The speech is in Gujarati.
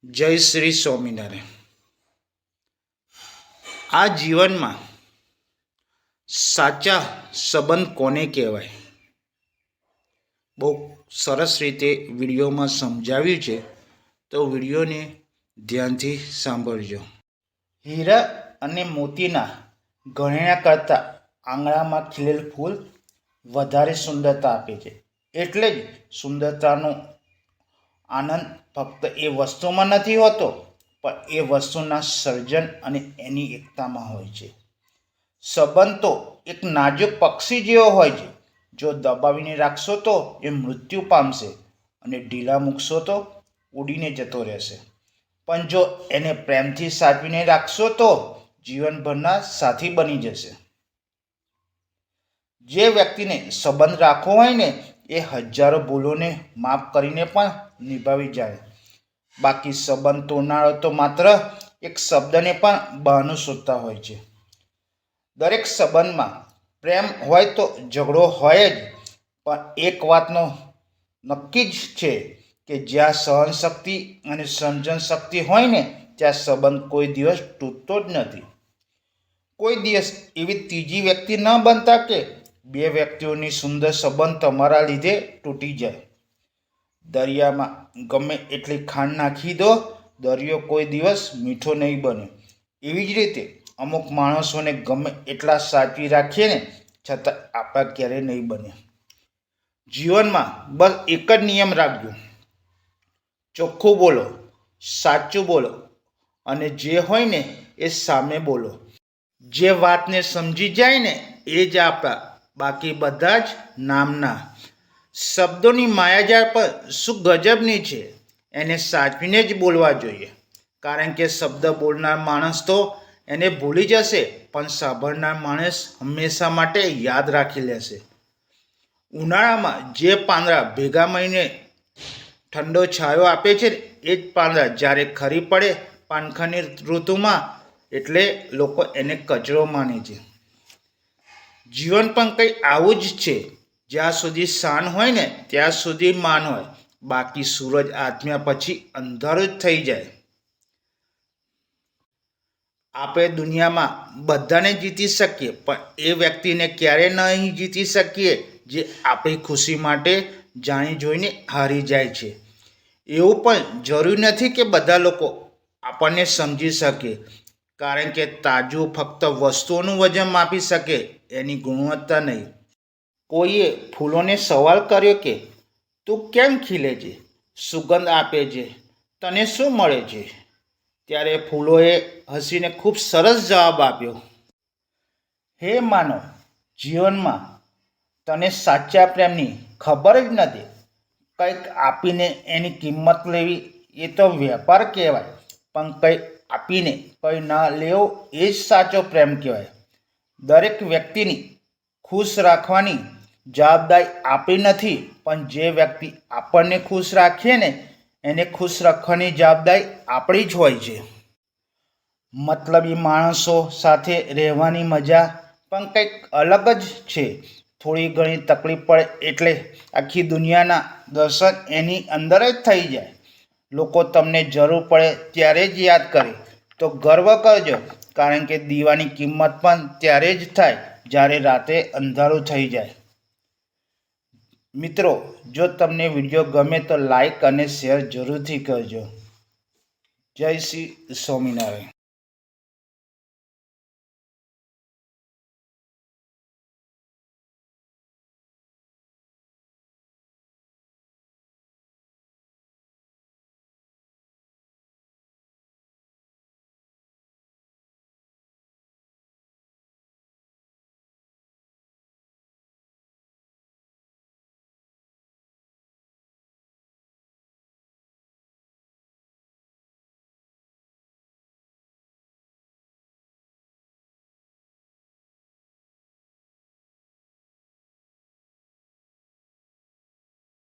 જય શ્રી સ્વામિનારાયણ। આ જીવનમાં સાચા સંબંધ કોને કહેવાય? બહુ સરસ રીતે વિડીયોમાં સમજાવ્યું છે, તો વિડીયોને ધ્યાનથી સાંભળજો। હીરા અને મોતીના ગણ્યા કરતાં આંગણામાં ખીલેલ ફૂલ વધારે સુંદરતા આપે છે। એટલે જ સુંદરતાનો આનંદ ફક્ત એ વસ્તુમાં નથી હોતો, પણ એ વસ્તુના સર્જન અને એની એકતામાં હોય છે। સંબંધ તો એક નાજુક પક્ષી જેવો હોય છે। જો દબાવીને રાખશો તો એ મૃત્યુ પામશે અને ઢીલા મૂકશો તો ઉડીને જતો રહેશે, પણ જો એને પ્રેમથી સાચવીને રાખશો તો જીવનભરના સાથી બની જશે। જે વ્યક્તિને સંબંધ રાખવો હોય ને, એ હજારો ભૂલોને માફ કરીને પણ નિભાવી જાય। બાકી સંબંધ તોડનારો તો માત્ર એક શબ્દને પણ બહાનું શોધતા હોય છે। દરેક સંબંધમાં પ્રેમ હોય તો ઝઘડો હોય જ, પણ એક વાતનો નક્કી જ છે કે જ્યાં સહનશક્તિ અને સમજણ શક્તિ હોય ને, ત્યાં સંબંધ કોઈ દિવસ તૂટતો જ નથી। કોઈ દિવસ એવી ત્રીજી વ્યક્તિ ન બનતા કે બે વ્યક્તિઓની સુંદર સંબંધ તમારા લીધે તૂટી જાય। દરિયામાં ગમે એટલી ખાંડ નાખી દો, દરિયો કોઈ દિવસ મીઠો નહીં બને। એવી જ રીતે અમુક માણસોને ગમે એટલા સાચવી રાખીએ ને, છતાં આપણા ક્યારેય નહીં બને। જીવનમાં બસ એક જ નિયમ રાખજો, ચોખ્ખું બોલો, સાચું બોલો અને જે હોય ને એ સામે બોલો। જે વાતને સમજી જાય ને એ જ આપણા, બાકી બધા જ નામના। શબ્દોની માયાજાળ પણ શું ગજબની છે, એને સાચવીને જ બોલવા જોઈએ, કારણ કે શબ્દ બોલનાર માણસ તો એને ભૂલી જશે, પણ સાંભળનાર માણસ હંમેશા માટે યાદ રાખી લેશે। ઉનાળામાં જે પાંદડા ભેગા મળીને ઠંડો છાંયો આપે છે, એ જ પાંદડા જ્યારે ખરી પડે પાનખરની ઋતુમાં, એટલે લોકો એને કચરો માને છે। જીવન પણ કંઈ આવું જ છે। જ્યાં સુધી શાન હોય ને ત્યાં સુધી માન હોય, બાકી સૂરજ આથમ્યા પછી અંધારું જ થઈ જાય। આપણે દુનિયામાં બધાને જીતી શકીએ, પણ એ વ્યક્તિને ક્યારે નહીં જીતી શકીએ જે આપણી ખુશી માટે જાણી જોઈને હારી જાય છે। એવું પણ જરૂરી નથી કે બધા લોકો આપણને સમજી શકે, કારણ કે તાજું ફક્ત વસ્તુઓનું વજન માપી શકે, એની ગુણવત્તા નહીં। કોઈએ ફૂલોને સવાલ કર્યો કે તું કેમ ખીલે છે, સુગંધ આપે છે, તને શું મળે છે? ત્યારે ફૂલોએ હસીને ખૂબ સરસ જવાબ આપ્યો, હે માનવ, જીવનમાં તને સાચા પ્રેમની ખબર જ નથી। કંઈક આપીને એની કિંમત લેવી એ તો વેપાર કહેવાય, પણ કંઈ આપીને કંઈ ન લેવું એ જ સાચો પ્રેમ કહેવાય। દરેક વ્યક્તિની ખુશ રાખવાની જવાબદારી આપણી નથી, પણ જે વ્યક્તિ આપણને ખુશ રાખીએ ને એને ખુશ રાખવાની જવાબદારી આપણી જ હોય છે। મતલબી માણસો સાથે રહેવાની મજા પણ કંઈક અલગ જ છે। થોડી ઘણી તકલીફ પડે એટલે આખી દુનિયાના દર્શન એની અંદર જ થઈ જાય। લોકો તમને જરૂર પડે ત્યારે જ યાદ કરે તો ગર્વ કરજો, કારણ કે દીવાની કિંમત પણ ત્યારે જ થાય જ્યારે રાતે અંધારું થઈ જાય। મિત્રો, જો તમને વિડીયો ગમે તો લાઈક અને શેર જરૂરથી કરજો। જય શ્રી સ્વામિનારાયણ।